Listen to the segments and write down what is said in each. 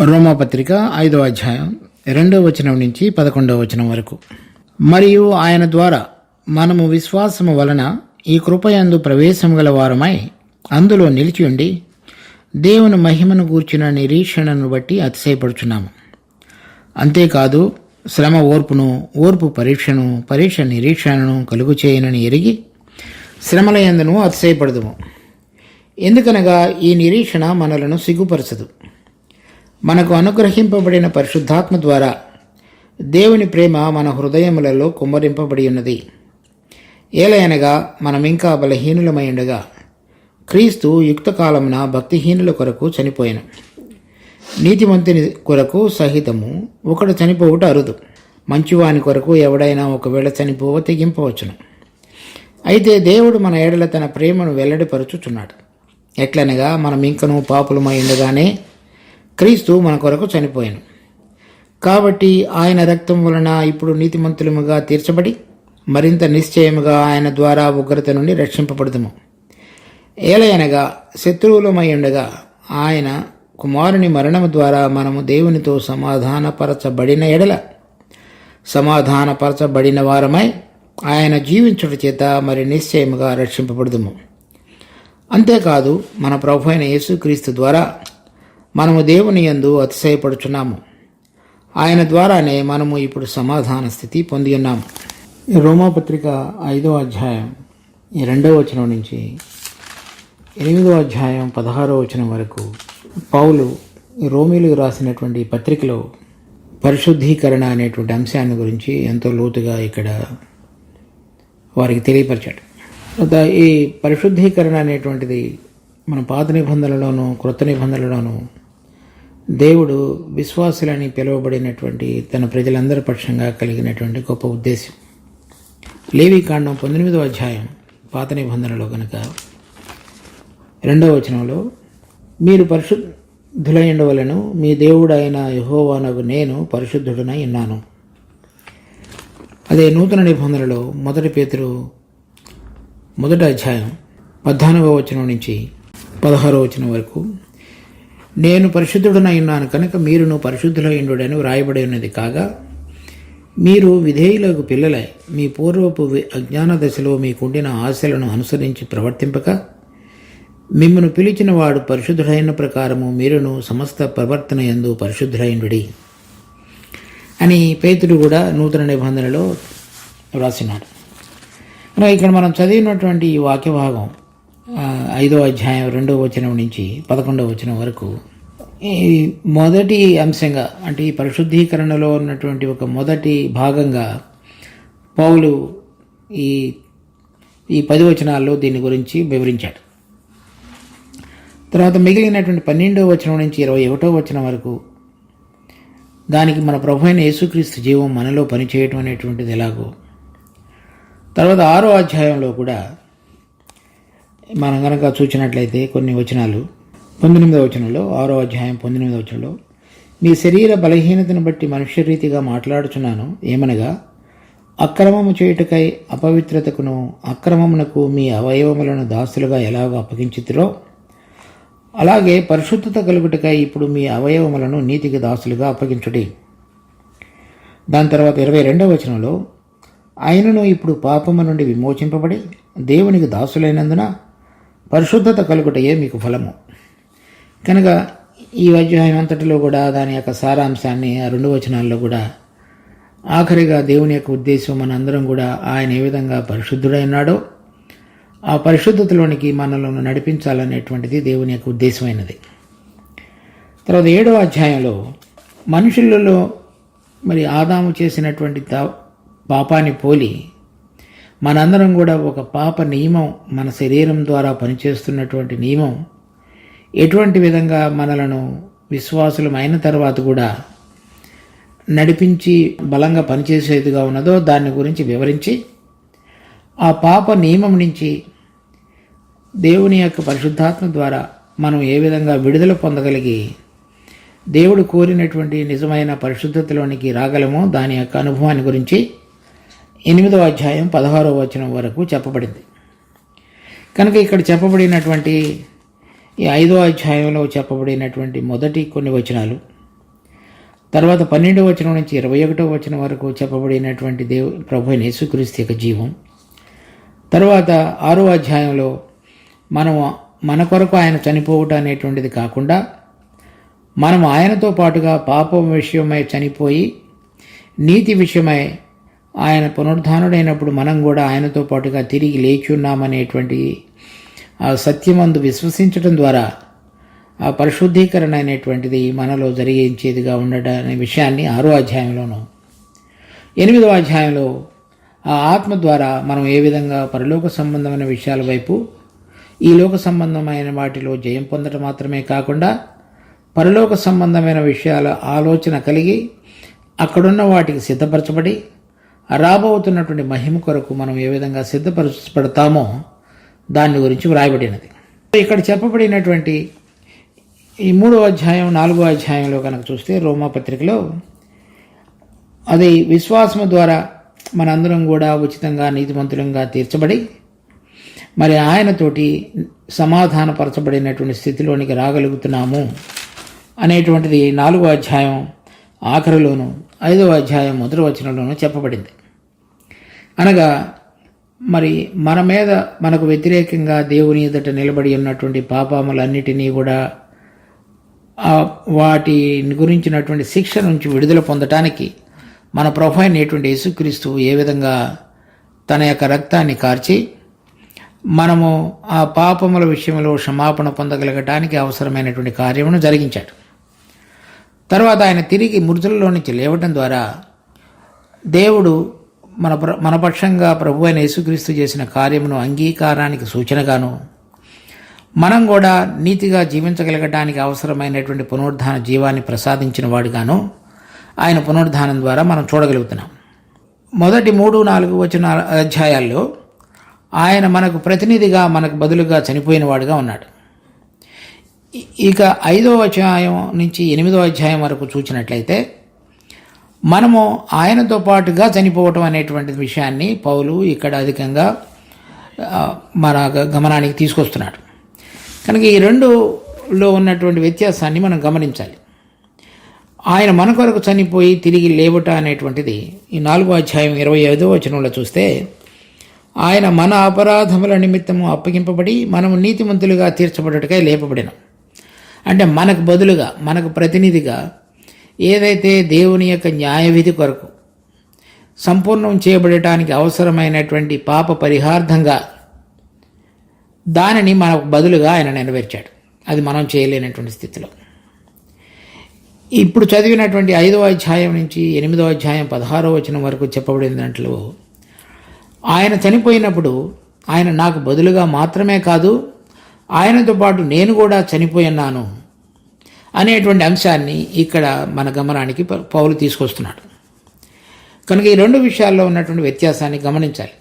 రోమాపత్రిక 5వ అధ్యాయం 2వ వచనం నుంచి 11వ వచనం వరకు. మరియు ఆయన ద్వారా మనము విశ్వాసము వలన ఈ కృపయందు ప్రవేశము గల వారమై అందులో నిలిచియుండి దేవుని మహిమను గూర్చిన నిరీక్షణను బట్టి అతిశయపడుచున్నాము. అంతేకాదు శ్రమ ఓర్పును, ఓర్పు పరీక్షను, పరీక్ష నిరీక్షణను కలుగు చేయనని ఎరిగి శ్రమల యందును అతిశయపడదుము. ఎందుకనగా ఈ నిరీక్షణ మనలను సిగ్గుపరచదు. మనకు అనుగ్రహింపబడిన పరిశుద్ధాత్మ ద్వారా దేవుని ప్రేమ మన హృదయములలో కుమ్మరింపబడి ఉన్నది. ఏలయనగా మనమింకా బలహీనులమై ఉండగా క్రీస్తు యుక్తకాలమున భక్తిహీనుల కొరకు చనిపోయాను. నీతిమంతుని కొరకు సహితము ఒకడు చనిపోవుట అరుదు. మంచివాని కొరకు ఎవడైనా ఒకవేళ చనిపోవ తెగింపవచ్చును. అయితే దేవుడు మన ఏడల తన ప్రేమను వెల్లడిపరుచుచున్నాడు. ఎట్లనగా మనమింకను పాపులమై ఉండగానే క్రీస్తు మన కొరకు చనిపోయాను. కాబట్టి ఆయన రక్తం వలన ఇప్పుడు నీతిమంతులముగా తీర్చబడి మరింత నిశ్చయముగా ఆయన ద్వారా ఉగ్రత నుండి రక్షింపబడదుము. ఏలయనగా శత్రువులమై ఉండగా ఆయన కుమారుని మరణము ద్వారా మనము దేవునితో సమాధానపరచబడిన ఎడల సమాధానపరచబడిన వారమై ఆయన జీవించుట చేత మరి నిశ్చయముగా రక్షింపబడదుము. అంతేకాదు మన ప్రభు అయిన యేసుక్రీస్తు ద్వారా మనము దేవుని యందు అతిశయపడుచున్నాము. ఆయన ద్వారానే మనము ఇప్పుడు సమాధాన స్థితి పొంది ఉన్నాము. రోమాపత్రిక 5వ అధ్యాయం 2వ వచనం నుంచి 8వ అధ్యాయం 16వ వచనం వరకు పౌలు రోమీలకు రాసినటువంటి పత్రికలో పరిశుద్ధీకరణ అనేటువంటి అంశాన్ని గురించి ఎంతో లోతుగా ఇక్కడ వారికి తెలియపరిచాడు. ఈ పరిశుద్ధీకరణ అనేటువంటిది మన పాత నిబంధనలోనూ క్రొత్త నిబంధనలోనూ దేవుడు విశ్వాసులని పిలువబడినటువంటి తన ప్రజలందరి పక్షంగా కలిగినటువంటి గొప్ప ఉద్దేశం. లేవీకాండం 19వ అధ్యాయం పాత నిబంధనలో కనుక 2వ వచనంలో మీరు పరిశుద్ధులై ఉండవలెను, మీ దేవుడైన యెహోవానగు నేను పరిశుద్ధుడనై ఉన్నాను. అదే నూతన నిబంధనలో 1 పేతురు 1వ అధ్యాయం 14వ వచనం నుంచి 16వ వచనం వరకు నేను పరిశుద్ధుడనై ఉన్నాను కనుక మీరును పరిశుద్ధులై ఉండుడని వ్రాయబడి ఉన్నది. కాగా మీరు విధేయులకు పిల్లలై మీ పూర్వపు అజ్ఞాన దశలో మీకుండిన ఆశలను అనుసరించి ప్రవర్తింపక మిమ్మను పిలిచిన వాడు పరిశుద్ధుడైన ప్రకారము మీరును సమస్త ప్రవర్తన యందు పరిశుద్ధులైండుడి అని పేతురు కూడా నూతన నిబంధనలో వ్రాసినాడు. ఇక్కడ మనం చదివినటువంటి ఈ వాక్య భాగం 5వ అధ్యాయం 2వ వచనం నుంచి 11వ వచనం వరకు ఈ మొదటి అంశంగా, అంటే ఈ పరిశుద్ధీకరణలో ఉన్నటువంటి ఒక మొదటి భాగంగా పౌలు ఈ 10 వచనాల్లో దీని గురించి వివరించాడు. తర్వాత మిగిలినటువంటి 12వ వచనం నుంచి 21వ వచనం వరకు దానికి మన ప్రభు అయిన యేసుక్రీస్తు జీవం మనలో పనిచేయటం అనేటువంటిది ఎలాగో, తర్వాత 6వ అధ్యాయంలో కూడా మనం కనుక చూసినట్లయితే కొన్ని వచనాలు 19వ వచనంలో 6వ అధ్యాయం 19వ వచనంలో మీ శరీర బలహీనతను బట్టి మనుష్య రీతిగా మాట్లాడుచున్నాను. ఏమనగా అక్రమము చేయుటకై అపవిత్రతకును అక్రమమునకు మీ అవయవములను దాసులుగా ఎలాగో అప్పగించుతురో అలాగే పరిశుద్ధత కలుగుటకై ఇప్పుడు మీ అవయవములను నీతికి దాసులుగా అప్పగించుడి. దాని తర్వాత 22వ వచనంలో ఆయనను ఇప్పుడు పాపము నుండి విమోచింపబడి దేవునికి దాసులైనందున పరిశుద్ధత కలుగుటయే మీకు ఫలము. కనుక ఈ అధ్యాయం అంతటిలో కూడా దాని యొక్క సారాంశాన్ని ఆ 2 వచనాల్లో కూడా ఆఖరిగా దేవుని యొక్క ఉద్దేశం మనందరం కూడా ఆయన ఏ విధంగా పరిశుద్ధుడైనాడో ఆ పరిశుద్ధతలోనికి మనలను నడిపించాలనేటువంటిది దేవుని యొక్క ఉద్దేశమైనది. తర్వాత 7వ అధ్యాయంలో మనుషులలో మరి ఆదాము చేసినటువంటి పాపాన్ని పోలి మనందరం కూడా ఒక పాప నియమం, మన శరీరం ద్వారా పనిచేస్తున్నటువంటి నియమం ఎటువంటి విధంగా మనలను విశ్వాసులం అయిన తర్వాత కూడా నడిపించి బలంగా పనిచేసేదిగా ఉన్నదో దాని గురించి వివరించి ఆ పాప నియమం నుంచి దేవుని యొక్క పరిశుద్ధాత్మ ద్వారా మనం ఏ విధంగా విడుదల పొందగలిగి దేవుడు కోరినటువంటి నిజమైన పరిశుద్ధతలోనికి రాగలమో దాని యొక్క అనుభవాన్ని గురించి 8వ అధ్యాయం 16వ వచనం వరకు చెప్పబడింది. కనుక ఇక్కడ చెప్పబడినటువంటి ఈ 5వ అధ్యాయంలో చెప్పబడినటువంటి మొదటి కొన్ని వచనాలు తర్వాత 12వ వచనం నుంచి 21వ వచనం వరకు చెప్పబడినటువంటి ప్రభు అయిన యేసుక్రీస్తు యొక్క జీవం. తర్వాత 6వ అధ్యాయంలో మన కొరకు ఆయన చనిపోవటం అనేటువంటిది కాకుండా మనం ఆయనతో పాటుగా పాపం విషయమై చనిపోయి నీతి విషయమై ఆయన పునరుద్ధానుడైనప్పుడు మనం కూడా ఆయనతో పాటుగా తిరిగి లేచి ఉన్నామనేటువంటి ఆ సత్యమందు విశ్వసించడం ద్వారా ఆ పరిశుద్ధీకరణ అనేటువంటిది మనలో జరిగించేదిగా ఉండటనే విషయాన్ని 6వ అధ్యాయంలోనూ, 8వ అధ్యాయంలో ఆ ఆత్మ ద్వారా మనం ఏ విధంగా పరలోక సంబంధమైన విషయాల వైపు ఈ లోక సంబంధమైన వాటిలో జయం పొందడం మాత్రమే కాకుండా పరలోక సంబంధమైన విషయాల ఆలోచన కలిగి అక్కడున్న వాటికి సిద్ధపరచబడి రాబోతున్నటువంటి మహిమ కొరకు మనం ఏ విధంగా సిద్ధపరచబడతామో దాని గురించి వ్రాయబడినది. ఇక్కడ చెప్పబడినటువంటి ఈ 3వ అధ్యాయం 4వ అధ్యాయంలో కనుక చూస్తే రోమాపత్రికలో అది విశ్వాసము ద్వారా మనందరం కూడా ఉచితంగా నీతిమంతులంగా తీర్చబడి మరి ఆయనతోటి సమాధానపరచబడినటువంటి స్థితిలోనికి రాగలుగుతున్నాము అనేటువంటిది 4వ అధ్యాయం ఆఖరిలోను 5వ అధ్యాయం మొదటి వచనంలోనూ చెప్పబడింది. అనగా మరి మన మీద మనకు వ్యతిరేకంగా దేవుని ఎదుట నిలబడి ఉన్నటువంటి పాపములన్నిటినీ కూడా వాటి గురించినటువంటి శిక్ష నుంచి విడుదల పొందటానికి మన ప్రభు అయినటువంటి యేసుక్రీస్తు ఏ విధంగా తన యొక్క రక్తాన్ని కార్చి మనము ఆ పాపముల విషయంలో క్షమాపణ పొందగలగటానికి అవసరమైనటువంటి కార్యమును జరిగించాడు. తర్వాత ఆయన తిరిగి మృతులలో నుంచి లేవటం ద్వారా దేవుడు మన పక్షంగా ప్రభు అయిన యేసుక్రీస్తు చేసిన కార్యమును అంగీకారానికి సూచనగాను మనం కూడా నీతిగా జీవించగలగడానికి అవసరమైనటువంటి పునరుద్ధాన జీవాన్ని ప్రసాదించిన వాడుగాను ఆయన పునరుద్ధానం ద్వారా మనం చూడగలుగుతున్నాం. మొదటి 3-4 అధ్యాయాల్లో ఆయన మనకు ప్రతినిధిగా మనకు బదులుగా చనిపోయిన వాడుగా ఉన్నాడు. ఇక 5వ అధ్యాయం నుంచి 8వ అధ్యాయం వరకు చూసినట్లయితే మనము ఆయనతో పాటుగా చనిపోవటం అనేటువంటి విషయాన్ని పౌలు ఇక్కడ అధికంగా మన గమనానికి తీసుకొస్తున్నాడు. కనుక ఈ రెండులో ఉన్నటువంటి వ్యత్యాసాన్ని మనం గమనించాలి. ఆయన మన కొరకు చనిపోయి తిరిగి లేవట అనేటువంటిది ఈ 4వ అధ్యాయం 25వ వచనంలో చూస్తే ఆయన మన అపరాధముల నిమిత్తము అప్పగింపబడి మనము నీతిమంతులుగా తీర్చబడటకై లేపబడినాం. అంటే మనకు బదులుగా మనకు ప్రతినిధిగా ఏదైతే దేవుని యొక్క న్యాయవిధి కొరకు సంపూర్ణం చేయబడటానికి అవసరమైనటువంటి పాప పరిహార్థంగా దానిని మనకు బదులుగా ఆయన నెరవేర్చాడు. అది మనం చేయలేనటువంటి స్థితిలో. ఇప్పుడు చదివినటువంటి 5వ అధ్యాయం నుంచి 8వ అధ్యాయం 16వ వచనం వరకు చెప్పబడిన దాంట్లో ఆయన చనిపోయినప్పుడు ఆయన నాకు బదులుగా మాత్రమే కాదు ఆయనతో పాటు నేను కూడా చనిపోయినాను అనేటువంటి అంశాన్ని ఇక్కడ మన గమనానికి పౌలు తీసుకొస్తున్నాడు. కనుక ఈ రెండు విషయాల్లో ఉన్నటువంటి వ్యత్యాసాన్ని గమనించాలి.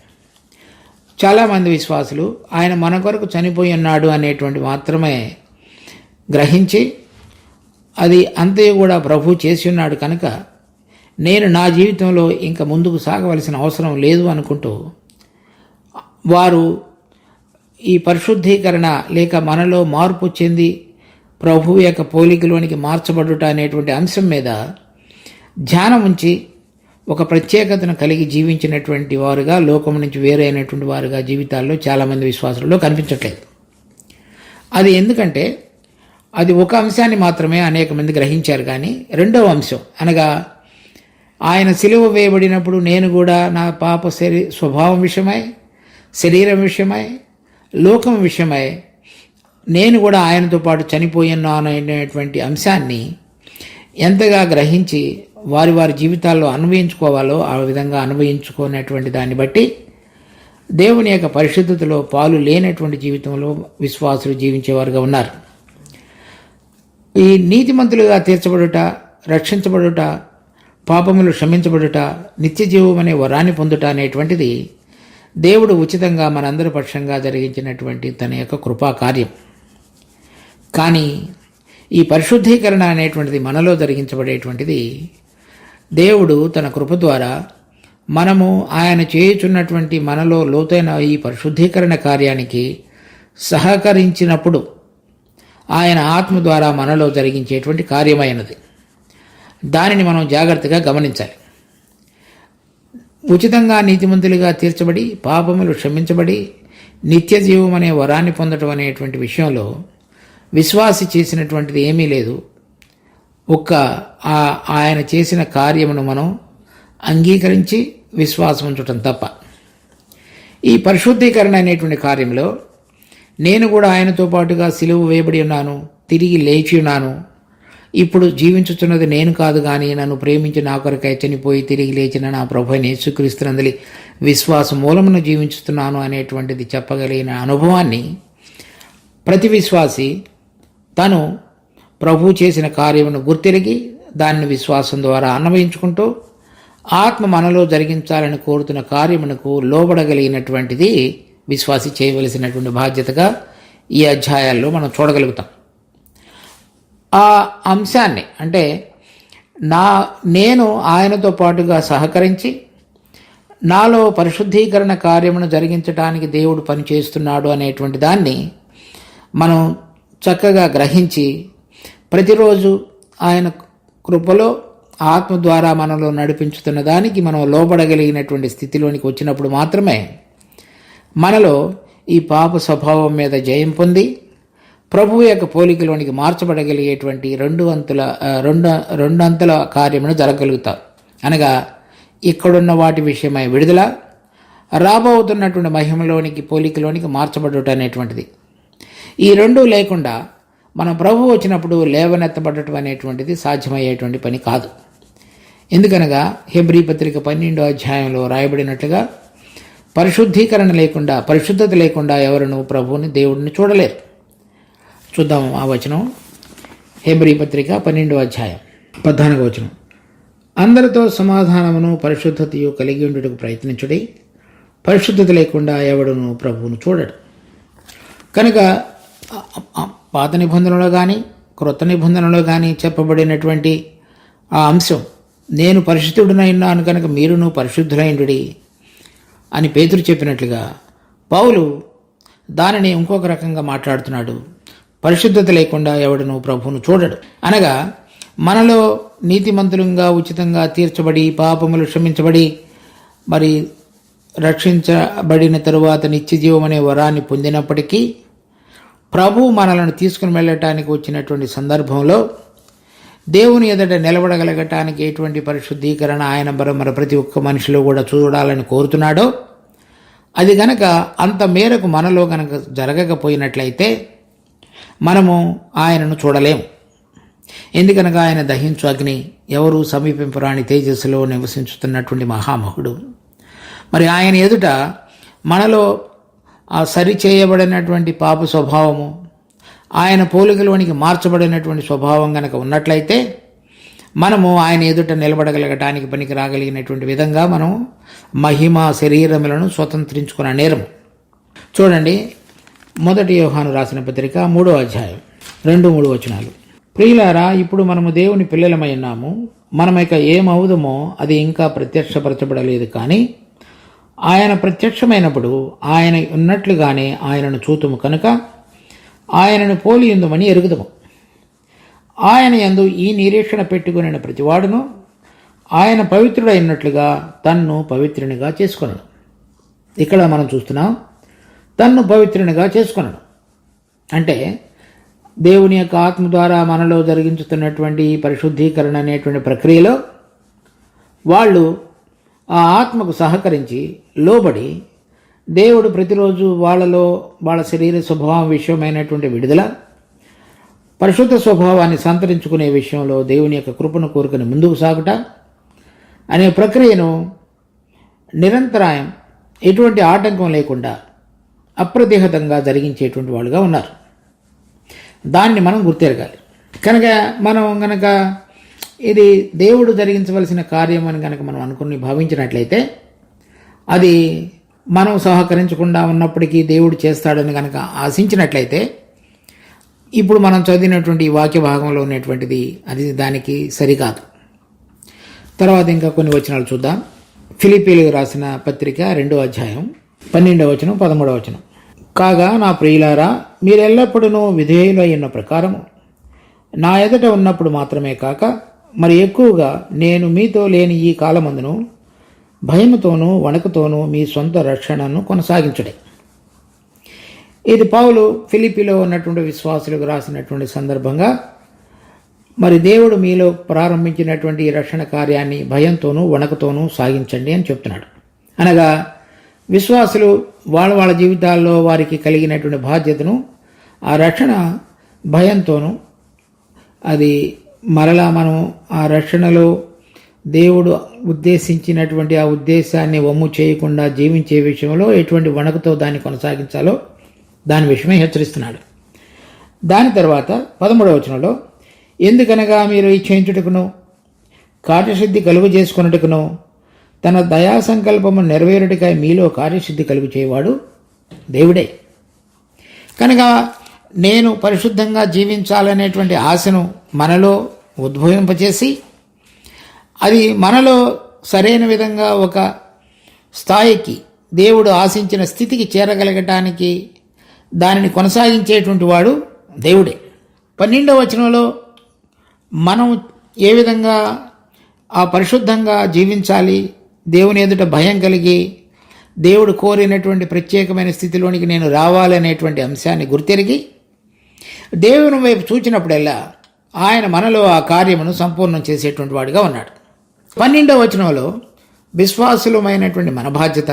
చాలామంది విశ్వాసులు ఆయన మన కొరకు చనిపోయి ఉన్నాడు అనేటువంటి మాత్రమే గ్రహించి అది అంతే కూడా ప్రభు చేసి ఉన్నాడు కనుక నేను నా జీవితంలో ఇంకా ముందుకు సాగవలసిన అవసరం లేదు అనుకుంటూ వారు ఈ పరిశుద్ధీకరణ లేక మనలో మార్పు చెంది ప్రభువు యొక్క పోలికలోనికి మార్చబడుట అనేటువంటి అంశం మీద ధ్యానం ఉంచి ఒక ప్రత్యేకతను కలిగి జీవించినటువంటి వారుగా లోకం నుంచి వేరైనటువంటి వారుగా జీవితాల్లో చాలామంది విశ్వాసులలో కనిపించట్లేదు. అది ఎందుకంటే అది ఒక అంశాన్ని మాత్రమే అనేక మంది గ్రహించారు. కానీ రెండవ అంశం అనగా ఆయన సిలువ వేయబడినప్పుడు నేను కూడా నా పాప స్వభావం విషయమై శరీరం విషయమై లోకం విషయమై నేను కూడా ఆయనతో పాటు చనిపోయినాను అనేటువంటి అంశాన్ని ఎంతగా గ్రహించి వారి వారి జీవితాల్లో అన్వయించుకోవాలో ఆ విధంగా అన్వయించుకునేటువంటి దాన్ని బట్టి దేవుని యొక్క పరిశుద్ధతలో పాలు లేనటువంటి జీవితంలో విశ్వాసులు జీవించేవారుగా ఉన్నారు. ఈ నీతిమంతులుగా తీర్చబడుట, రక్షించబడుట, పాపములు క్షమించబడుట, నిత్య జీవం అనే వరాన్ని పొందుట అనేటువంటిది దేవుడు ఉచితంగా మనందరి పక్షంగా జరిగించినటువంటి తన యొక్క కృపా కార్యం. కానీ ఈ పరిశుద్ధీకరణ అనేటువంటిది మనలో జరిగించబడేటువంటిది దేవుడు తన కృప ద్వారా మనము ఆయన చేయుచున్నటువంటి మనలో లోతైన ఈ పరిశుద్ధీకరణ కార్యానికి సహకరించినప్పుడు ఆయన ఆత్మ ద్వారా మనలో జరిగించేటువంటి కార్యమైనది. దానిని మనం జాగ్రత్తగా గమనించాలి. ఉచితంగా నీతిమంతులుగా తీర్చబడి పాపములు క్షమించబడి నిత్య జీవం అనే వరాన్ని పొందడం అనేటువంటి విషయంలో విశ్వాసి చేసినటువంటిది ఏమీ లేదు. ఆయన చేసిన కార్యమును మనం అంగీకరించి విశ్వాసం ఉంచటం తప్ప. ఈ పరిశుద్ధీకరణ అనేటువంటి కార్యంలో నేను కూడా ఆయనతో పాటుగా సిలువ వేయబడి ఉన్నాను, తిరిగి లేచి ఉన్నాను, ఇప్పుడు జీవించుతున్నది నేను కాదు కానీ నన్ను ప్రేమించి నా కొరకై చనిపోయి తిరిగి లేచిన నా ప్రభు అయిన యేసుక్రీస్తునందలి విశ్వాసం మూలమును జీవించుతున్నాను అనేటువంటిది చెప్పగలిగిన అనుభవాన్ని ప్రతి విశ్వాసి తను ప్రభు చేసిన కార్యమును గుర్తిరిగి దానిని విశ్వాసం ద్వారా అన్వయించుకుంటూ ఆత్మ మనలో జరిగించాలని కోరుతున్న కార్యమునకు లోబడగలిగినటువంటిది విశ్వాసి చేయవలసినటువంటి బాధ్యతగా ఈ అధ్యాయాల్లో మనం చూడగలుగుతాం. ఆ అంశాన్ని అంటే నేను ఆయనతో పాటుగా సహకరించి నాలో పరిశుద్ధీకరణ కార్యమును జరిగించడానికి దేవుడు పనిచేస్తున్నాడు అనేటువంటి దాన్ని మనం చక్కగా గ్రహించి ప్రతిరోజు ఆయన కృపలో ఆత్మ ద్వారా మనలో నడిపించుతున్న దానికి మనం లోబడగలిగినటువంటి స్థితిలోనికి వచ్చినప్పుడు మాత్రమే మనలో ఈ పాప స్వభావం మీద జయం పొంది ప్రభువు యొక్క పోలికలోనికి మార్చబడగలిగేటువంటి రెండంతల కార్యమును జరగగలుగుతాం. అనగా ఇక్కడున్న వాటి విషయమై విడుదల, రాబోతున్నటువంటి మహిమలోనికి పోలికలోనికి మార్చబడటం అనేటువంటిది. ఈ రెండూ లేకుండా మన ప్రభువు వచ్చినప్పుడు లేవనెత్తబడటం అనేటువంటిది సాధ్యమయ్యేటువంటి పని కాదు. ఎందుకనగా హెబ్రీ పత్రిక 12వ అధ్యాయంలో రాయబడినట్లుగా పరిశుద్ధీకరణ లేకుండా, పరిశుద్ధత లేకుండా ఎవరును ప్రభువుని దేవుడిని చూడలేరు. చూద్దాం ఆ వచనం. హెబ్రీ పత్రిక 12వ అధ్యాయం 14వ వచనం. అందరితో సమాధానమును పరిశుద్ధతయు కలిగి ఉండుటకు ప్రయత్నించుడి, పరిశుద్ధత లేకుండా ఎవడును ప్రభువును చూడడు. కనుక పాత నిబంధనలో కానీ క్రొత్త నిబంధనలో కానీ చెప్పబడినటువంటి ఆ అంశం, నేను పరిశుద్ధుడనైనాను కనుక మీరును పరిశుద్ధులైండుడి అని పేతురు చెప్పినట్లుగా పౌలు దానిని ఇంకొక రకంగా మాట్లాడుతున్నాడు. పరిశుద్ధత లేకుండా ఎవడును ప్రభువును చూడడు. అనగా మనలో నీతిమంతులంగా ఉచితంగా తీర్చబడి పాపములు క్షమించబడి మరి రక్షించబడిన తరువాత నిత్యజీవం అనే వరాన్ని పొందినప్పటికీ ప్రభు మనలను తీసుకుని వెళ్ళటానికి వచ్చినటువంటి సందర్భంలో దేవుని ఎదుట నిలబడగలగటానికి ఎటువంటి పరిశుద్ధీకరణ ఆయన మరి ప్రతి ఒక్క మనిషిలో కూడా చూడాలని కోరుతున్నాడో అది గనక అంత మేరకు మనలో గనక జరగకపోయినట్లయితే మనము ఆయనను చూడలేము. ఎందుకనగా ఆయన దహించు అగ్ని, ఎవరు సమీపింపరాని తేజస్సులో నివసించుతున్నటువంటి మహామహుడు. మరి ఆయన ఎదుట మనలో ఆ సరిచేయబడినటువంటి పాప స్వభావము, ఆయన పోలికలోనికి మార్చబడినటువంటి స్వభావం కనుక ఉన్నట్లయితే మనము ఆయన ఎదుట నిలబడగలగటానికి పనికి రాగలిగినటువంటి విధంగా మనం మహిమ శరీరములను స్వతంత్రించుకున్న నేరం. చూడండి, 1 యోహాను రాసిన పత్రిక 3వ అధ్యాయం 2-3 వచనాలు. ప్రియులారా, ఇప్పుడు మనము దేవుని పిల్లలమై ఉన్నాము, మనమిక ఏమవుదమో అది ఇంకా ప్రత్యక్షపరచబడలేదు. కానీ ఆయన ప్రత్యక్షమైనప్పుడు ఆయన ఉన్నట్లుగానే ఆయనను చూతుము కనుక ఆయనను పోలియుందుమని ఎరుగుదము. ఆయన యందు ఈ నిరీక్షణ పెట్టుకుని ప్రతివాడును ఆయన పవిత్రుడైనట్లుగా తన్ను పవిత్రునిగా చేసుకొనను. ఇక్కడ మనం చూస్తున్నాం, తన్ను పవిత్రునిగా చేసుకొనను అంటే దేవుని యొక్క ఆత్మ ద్వారా మనలో జరిగించుతున్నటువంటి పరిశుద్ధీకరణ అనేటువంటి ప్రక్రియలో వాళ్ళు ఆ ఆత్మకు సహకరించి లోబడి దేవుడు ప్రతిరోజు వాళ్ళలో వాళ్ళ శరీర స్వభావం విషయమైనటువంటి విడుదల, పరిశుద్ధ స్వభావాన్ని సంతరించుకునే విషయంలో దేవుని యొక్క కృపను కోరుకుని ముందుకు సాగుట అనే ప్రక్రియను నిరంతరాయం ఎటువంటి ఆటంకం లేకుండా అప్రతిహతంగా జరిగించేటువంటి వాళ్ళుగా ఉన్నారు. దాన్ని మనం గుర్తెరగాలి. కనుక మనం గనక ఇది దేవుడు జరిగించవలసిన కార్యం అని కనుక మనం అనుకుని భావించినట్లయితే అది మనం సహకరించకుండా ఉన్నప్పటికీ దేవుడు చేస్తాడని కనుక ఆశించినట్లయితే ఇప్పుడు మనం చదివినటువంటి ఈ వాక్య భాగంలో ఉన్నటువంటిది అది దానికి సరికాదు. తర్వాత ఇంకా కొన్ని వచనాలు చూద్దాం. ఫిలిప్పీలకు రాసిన పత్రిక 2వ అధ్యాయం 12వ వచనం 13వ వచనం. కాగా నా ప్రియులారా, మీరెల్లప్పుడూ విధేయులై ఉన్న ప్రకారము నా ఎదుట ఉన్నప్పుడు మాత్రమే కాక మరి ఎక్కువగా నేను మీతో లేని ఈ కాలమందును భయముతోనూ వణుకుతోనూ మీ సొంత రక్షణను కొనసాగించడే. ఇది పౌలు ఫిలిప్పీలో ఉన్నటువంటి విశ్వాసులకు రాసినటువంటి సందర్భంగా మరి దేవుడు మీలో ప్రారంభించినటువంటి ఈ రక్షణ కార్యాన్ని భయంతోనూ వణుకుతోనూ సాగించండి అని చెప్తున్నాడు. అనగా విశ్వాసులు వాళ్ళ జీవితాల్లో వారికి కలిగినటువంటి బాధ్యతను ఆ రక్షణ భయంతోనూ, అది మరలా మనం ఆ రక్షణలో దేవుడు ఉద్దేశించినటువంటి ఆ ఉద్దేశాన్ని వమ్ము చేయకుండా జీవించే విషయంలో ఎటువంటి వణుకుతో దాన్ని కొనసాగించాలో దాని విషయమే హెచ్చరిస్తున్నాడు. దాని తర్వాత 13వ వచనంలో, ఎందుకనగా మీరు ఇచ్ఛించుటకును కార్యసిద్ధి కలుగు చేసుకున్నట్టుకును తన దయా సంకల్పము నెరవేరుటికై మీలో కార్యసిద్ధి కలుగు చేయవాడు దేవుడే. కనుక నేను పరిశుద్ధంగా జీవించాలనేటువంటి ఆశను మనలో ఉద్భవింపచేసి అది మనలో సరైన విధంగా ఒక స్థాయికి దేవుడు ఆశించిన స్థితికి చేరగలగటానికి దానిని కొనసాగించేటువంటి వాడు దేవుడే. 12వ వచనంలో మనం ఏ విధంగా ఆ పరిశుద్ధంగా జీవించాలి, దేవుని ఎదుట భయం కలిగి దేవుడు కోరినటువంటి ప్రత్యేకమైన స్థితిలోనికి నేను రావాలనేటువంటి అంశాన్ని గుర్తెరిగి దేవుని వైపు చూచినప్పుడల్లా ఆయన మనలో ఆ కార్యమును సంపూర్ణం చేసేటువంటి వాడిగా ఉన్నాడు. 12వ వచనంలో విశ్వాసులమైనటువంటి మన బాధ్యత,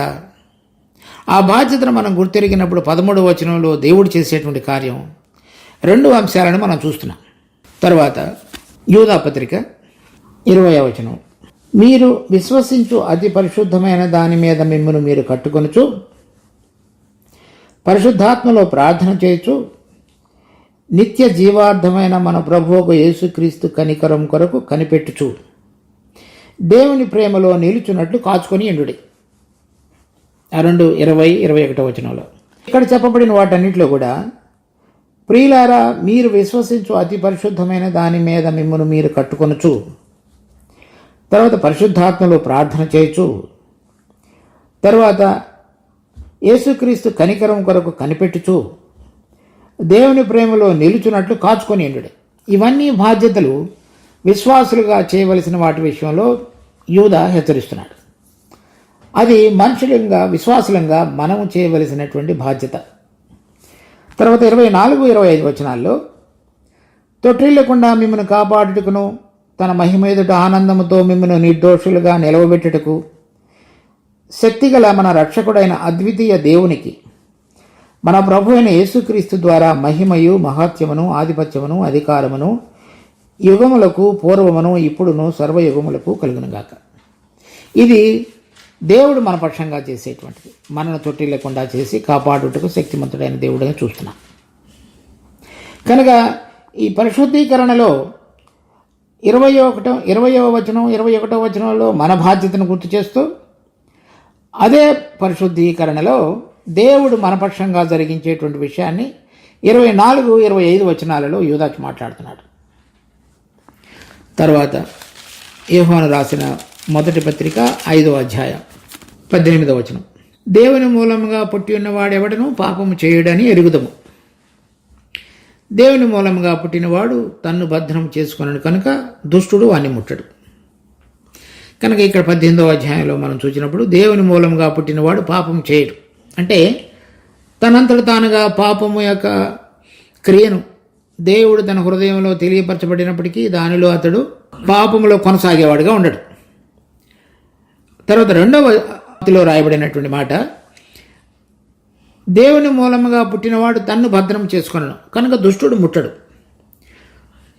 ఆ బాధ్యతను మనం గుర్తెరిగినప్పుడు 13వ వచనంలో దేవుడు చేసేటువంటి కార్యం, 2 అంశాలను మనం చూస్తున్నాం. తర్వాత యూదా పత్రిక 20వ వచనం, మీరు విశ్వసించు అతి పరిశుద్ధమైన దాని మీద మిమ్మల్ని మీరు కట్టుకొనుచు పరిశుద్ధాత్మలో ప్రార్థన చేయొచ్చు నిత్య జీవార్థమైన మన ప్రభువుకు యేసుక్రీస్తు కనికరం కొరకు కనిపెట్టుచు దేవుని ప్రేమలో నిలుచున్నట్లు కాచుకొని ఎండుడి. 20-21 వచనంలో ఇక్కడ చెప్పబడిన వాటన్నిటిలో కూడా, ప్రియులారా మీరు విశ్వసించు అతి పరిశుద్ధమైన దాని మీద మిమ్మల్ని మీరు కట్టుకొనుచు, తర్వాత పరిశుద్ధాత్మలో ప్రార్థన చేయొచ్చు, తర్వాత యేసుక్రీస్తు కనికరం కొరకు కనిపెట్టుచు దేవుని ప్రేమలో నిలుచున్నట్లు కాచుకొని ఎండుడి. ఇవన్నీ బాధ్యతలు విశ్వాసులుగా చేయవలసిన వాటి విషయంలో యూదా హెచ్చరిస్తున్నాడు. అది మనుషులంగా విశ్వాసులంగా మనము చేయవలసినటువంటి బాధ్యత. తర్వాత 24-25 వచనాల్లో, తొట్టిల్లకుండా మిమ్మల్ని కాపాడుటకును తన మహిమ ఎదుట ఆనందముతో మిమ్మల్ని నిర్దోషులుగా నిలవబెట్టుటకు శక్తిగల మన రక్షకుడైన అద్వితీయ దేవునికి మన ప్రభు అయిన యేసుక్రీస్తు ద్వారా మహిమయు మహాత్యమును ఆధిపత్యమును అధికారమును యుగములకు పూర్వమును ఇప్పుడును సర్వయుగములకు కలుగునుగాక. ఇది దేవుడు మన పక్షంగా చేసేటువంటిది. మనను తొట్టిల్లకుండా చేసి కాపాడుటకు శక్తిమంతుడైన దేవుడిగా చూస్తున్నాం. కనుక ఈ పరిశుద్ధీకరణలో 20వ వచనం 21వ వచనంలో మన బాధ్యతను గుర్తు చేస్తూ, అదే పరిశుద్ధీకరణలో దేవుడు మనపక్షంగా జరిగించేటువంటి విషయాన్ని 24-25 వచనాలలో యూదాకి మాట్లాడుతున్నాడు. తర్వాత యోహాను రాసిన మొదటి పత్రిక 5వ అధ్యాయం 18వ వచనం, దేవుని మూలముగా పుట్టి ఉన్నవాడెవడను పాపము చేయుడని ఎరుగుదము. దేవుని మూలముగా పుట్టినవాడు తన్ను భద్రం చేసుకొనను కనుక దుష్టుడు వాణ్ణి ముట్టడు. కనుక ఇక్కడ 18వ అధ్యాయంలో మనం చూసినప్పుడు దేవుని మూలముగా పుట్టినవాడు పాపం చేయడు. అంటే తనంతట తానుగా పాపము యొక్క క్రియను దేవుడు తన హృదయంలో తెలియపరచబడినప్పటికీ దానిలో అతడు పాపములో కొనసాగేవాడుగా ఉండడు. తర్వాత 2వ రాయబడినటువంటి మాట, దేవుని మూలముగా పుట్టినవాడు తన్ను భద్రం చేసుకొనను కనుక దుష్టుడు ముట్టడు.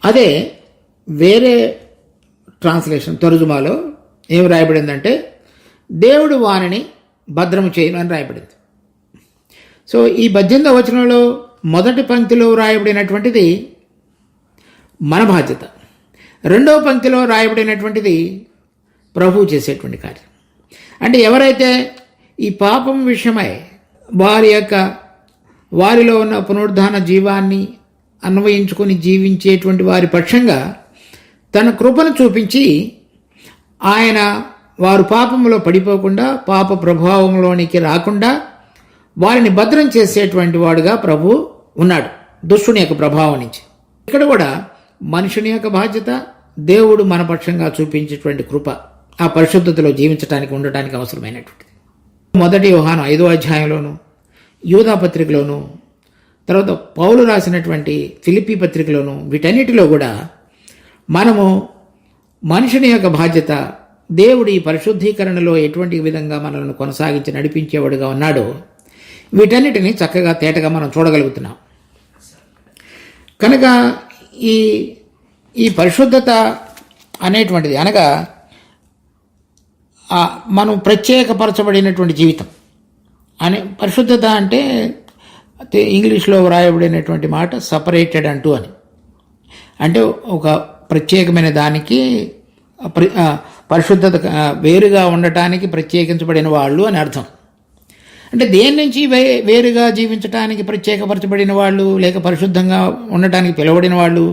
అదే వేరే ట్రాన్స్లేషన్ తర్జుమాలో ఏమి రాయబడిందంటే, దేవుడు వానిని భద్రము చేయను అని రాయబడింది. సో ఈ 18వ వచనంలో మొదటి పంక్తిలో రాయబడినటువంటిది మన బాధ్యత, 2వ పంక్తిలో రాయబడినటువంటిది ప్రభువు చేసేటువంటి కార్యం. అంటే ఎవరైతే ఈ పాపం విషయమై వారిలో ఉన్న పునరుద్ధాన జీవాన్ని అన్వయించుకొని జీవించేటువంటి వారి పక్షంగా తన కృపను చూపించి ఆయన వారు పాపంలో పడిపోకుండా పాప ప్రభావంలోనికి రాకుండా వారిని భద్రం చేసేటువంటి వాడుగా ప్రభు ఉన్నాడు దుష్టుని యొక్క ప్రభావం నుంచి. ఇక్కడ కూడా మనుషుని యొక్క బాధ్యత, దేవుడు మన పక్షంగా చూపించేటువంటి కృప ఆ పరిశుద్ధతలో జీవించడానికి ఉండటానికి అవసరమైనటువంటిది. మొదటి యోహాను 5వ అధ్యాయంలోను, యూదా పత్రికలోను, తర్వాత పౌలు రాసినటువంటి ఫిలిప్పీ పత్రికలోను, వీటన్నిటిలో కూడా మనము మనుషుని యొక్క బాధ్యత, దేవుడు ఈ పరిశుద్ధీకరణలో ఎటువంటి విధంగా మనల్ని కొనసాగించి నడిపించేవాడుగా ఉన్నాడో వీటన్నిటిని చక్కగా తేటగా మనం చూడగలుగుతున్నాం. కనుక ఈ పరిశుద్ధత అనేటువంటిది అనగా మనం ప్రత్యేకపరచబడినటువంటి జీవితం అనే పరిశుద్ధత అంటే ఇంగ్లీష్లో వ్రాయబడినటువంటి మాట సపరేటెడ్ అంటూ అని, అంటే ఒక ప్రత్యేకమైన దానికి పరిశుద్ధత వేరుగా ఉండటానికి ప్రత్యేకించబడిన వాళ్ళు అని అర్థం. అంటే దేని నుంచి వేరుగా జీవించడానికి ప్రత్యేకపరచబడిన వాళ్ళు లేక పరిశుద్ధంగా ఉండటానికి పిలువబడిన వాళ్ళు,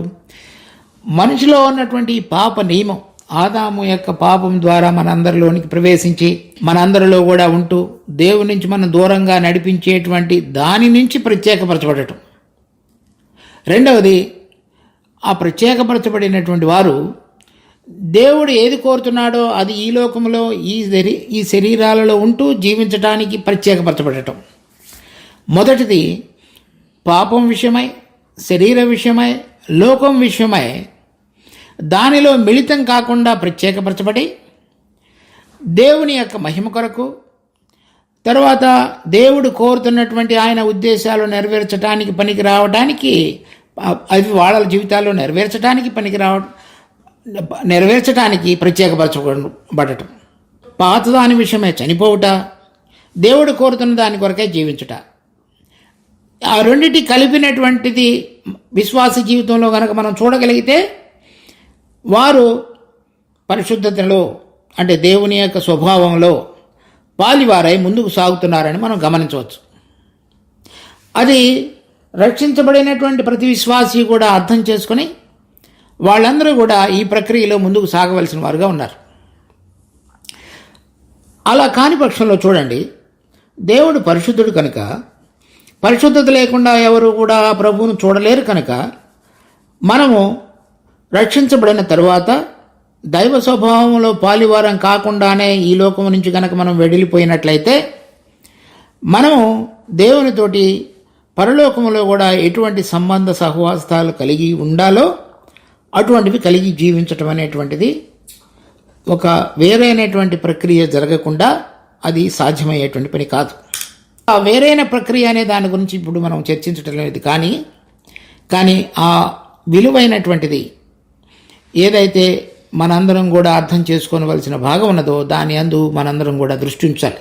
మనిషిలో ఉన్నటువంటి పాప నియమం, ఆదాము యొక్క పాపం ద్వారా మనందరిలోనికి ప్రవేశించి మనందరిలో కూడా ఉంటూ దేవుని నుంచి మనం దూరంగా నడిపించేటువంటి దాని నుంచి ప్రత్యేకపరచబడటం. రెండవది, ఆ ప్రత్యేకపరచబడినటువంటి వారు దేవుడు ఏది కోరుతున్నాడో అది ఈ లోకంలో ఈ శరీరాలలో ఉంటూ జీవించడానికి ప్రత్యేకపరచబడటం. మొదటిది పాపం విషయమై, శరీర విషయమై, లోకం విషయమై దానిలో మిళితం కాకుండా ప్రత్యేకపరచబడి దేవుని యొక్క మహిమ కొరకు, తర్వాత దేవుడు కోరుతున్నటువంటి ఆయన ఉద్దేశాలు నెరవేర్చడానికి పనికి రావడానికి, అవి వాళ్ళ జీవితాల్లో నెరవేర్చడానికి ప్రత్యేకపరచబడటం. పాతదాని విషయమే చనిపోవుట, దేవుడు కోరుతున్న దాని కొరకే జీవించుట. ఆ రెండిటి కలిపినటువంటిది విశ్వాస జీవితంలో కనుక మనం చూడగలిగితే వారు పరిశుద్ధతలో అంటే దేవుని యొక్క స్వభావంలో పాలివారై ముందుకు సాగుతున్నారని మనం గమనించవచ్చు. అది రక్షించబడినటువంటి ప్రతి విశ్వాసి కూడా అర్థం చేసుకుని వాళ్ళందరూ కూడా ఈ ప్రక్రియలో ముందుకు సాగవలసిన వారుగా ఉన్నారు. అలా కాని పక్షంలో చూడండి, దేవుడు పరిశుద్ధుడు కనుక పరిశుద్ధత లేకుండా ఎవరు కూడా ప్రభువును చూడలేరు. కనుక మనము రక్షించబడిన తరువాత దైవ స్వభావంలో పాలివారం కాకుండానే ఈ లోకం నుంచి కనుక మనం వెడిలిపోయినట్లయితే మనము దేవునితోటి పరలోకములో కూడా ఎటువంటి సంబంధ సహవాసాలు కలిగి ఉండాలో అటువంటివి కలిగి జీవించటం అనేటువంటిది ఒక వేరైనటువంటి ప్రక్రియ జరగకుండా అది సాధ్యమయ్యేటువంటి పని కాదు. ఆ వేరైన ప్రక్రియ అనే దాని గురించి ఇప్పుడు మనం చర్చించటం లేదు. కానీ ఆ విలువైనటువంటిది ఏదైతే మనందరం కూడా అర్థం చేసుకోవలసిన భాగం ఉన్నదో దాని అందు మనందరం కూడా దృష్టి ఉంచాలి.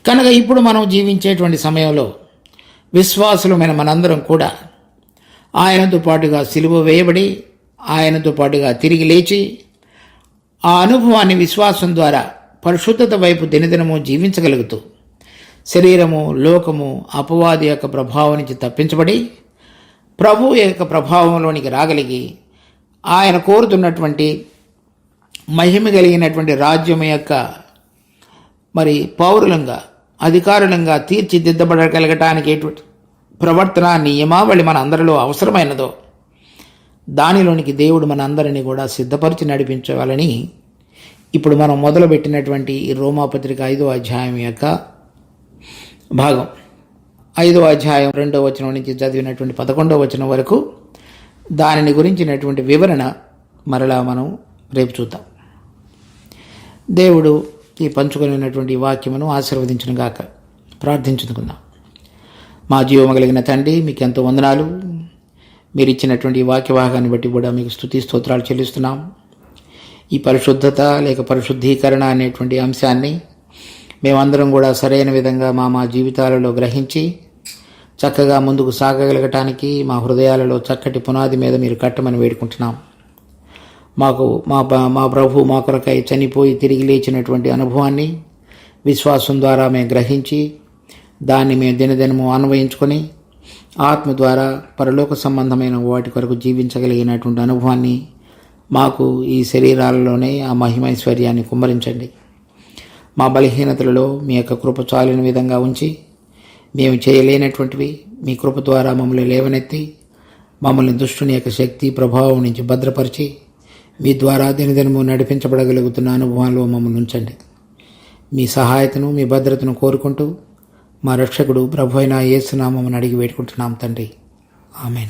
కనుక ఇప్పుడు మనం జీవించేటువంటి సమయంలో విశ్వాసులమైన మనందరం కూడా ఆయనతో పాటుగా సిలువ వేయబడి ఆయనతో పాటుగా తిరిగి లేచి ఆ అనుభవాన్ని విశ్వాసం ద్వారా పరిశుద్ధత వైపు దినదినము జీవించగలుగుతూ శరీరము, లోకము, అపవాది యొక్క ప్రభావం నుంచి తప్పించబడి ప్రభువు యొక్క ప్రభావంలోనికి రాగలిగి ఆయన కోరుతున్నటువంటి మహిమ కలిగినటువంటి రాజ్యం యొక్క పౌరులంగా, అధికారులంగా తీర్చిదిద్దబడగలగటానికి ఎటువంటి ప్రవర్తన నియమావళి మన అందరిలో అవసరమైనదో దానిలోనికి దేవుడు మన అందరినీ కూడా సిద్ధపరిచి నడిపించవాలని ఇప్పుడు మనం మొదలుపెట్టినటువంటి ఈ రోమాపత్రిక 5వ అధ్యాయం యొక్క భాగం 5వ అధ్యాయం 2వ వచనం నుంచి చదివినటువంటి 11వ వచనం వరకు దానిని గురించినటువంటి వివరణ మరలా మనం రేపు చూద్దాం. దేవుడు ఈ పంచుకునేటువంటి వాక్యమును ఆశీర్వదించును గాక. ప్రార్థించుకుందాం. మా జీవము కలిగిన తండ్రి, మీకు ఎంతో వందనాలు. మీరు ఇచ్చినటువంటి వాక్య భాగాన్ని బట్టి కూడా మీకు స్తుతి స్తోత్రాలు చెల్లిస్తున్నాం. ఈ పరిశుద్ధత లేక పరిశుద్ధీకరణ అనేటువంటి అంశాన్ని మేమందరం కూడా సరైన విధంగా మా జీవితాలలో గ్రహించి చక్కగా ముందుకు సాగగలగటానికి మా హృదయాలలో చక్కటి పునాది మీద మీరు కట్టమని వేడుకుంటున్నాం. మాకు మా ప్రభు మా కొరకై చనిపోయి తిరిగి లేచినటువంటి అనుభవాన్ని విశ్వాసం ద్వారా మేము గ్రహించి దాన్ని మేము దినదినము అన్వయించుకొని ఆత్మ ద్వారా పరలోక సంబంధమైన వాటి కొరకు జీవించగలిగినటువంటి అనుభవాన్ని మాకు ఈ శరీరాలలోనే ఆ మహిమైశ్వర్యాన్ని కుమ్మరించండి. మా బలహీనతలలో మీ యొక్క కృప చాలిన విధంగా ఉంచి మేము చేయలేనటువంటివి మీ కృప ద్వారా మమ్మల్ని లేవనెత్తి మమ్మల్ని దుష్టుని యొక్క శక్తి ప్రభావం నుంచి భద్రపరిచి మీ ద్వారా దినదినము నడిపించబడగలుగుతున్న అనుభవాల్లో మమ్మల్ని ఉంచండి. మీ సహాయతను, మీ భద్రతను కోరుకుంటూ మా రక్షకుడు ప్రభు అయిన యేసు నామమున అడిగి వేడుకుంటున్నాం తండ్రి. ఆమేన్.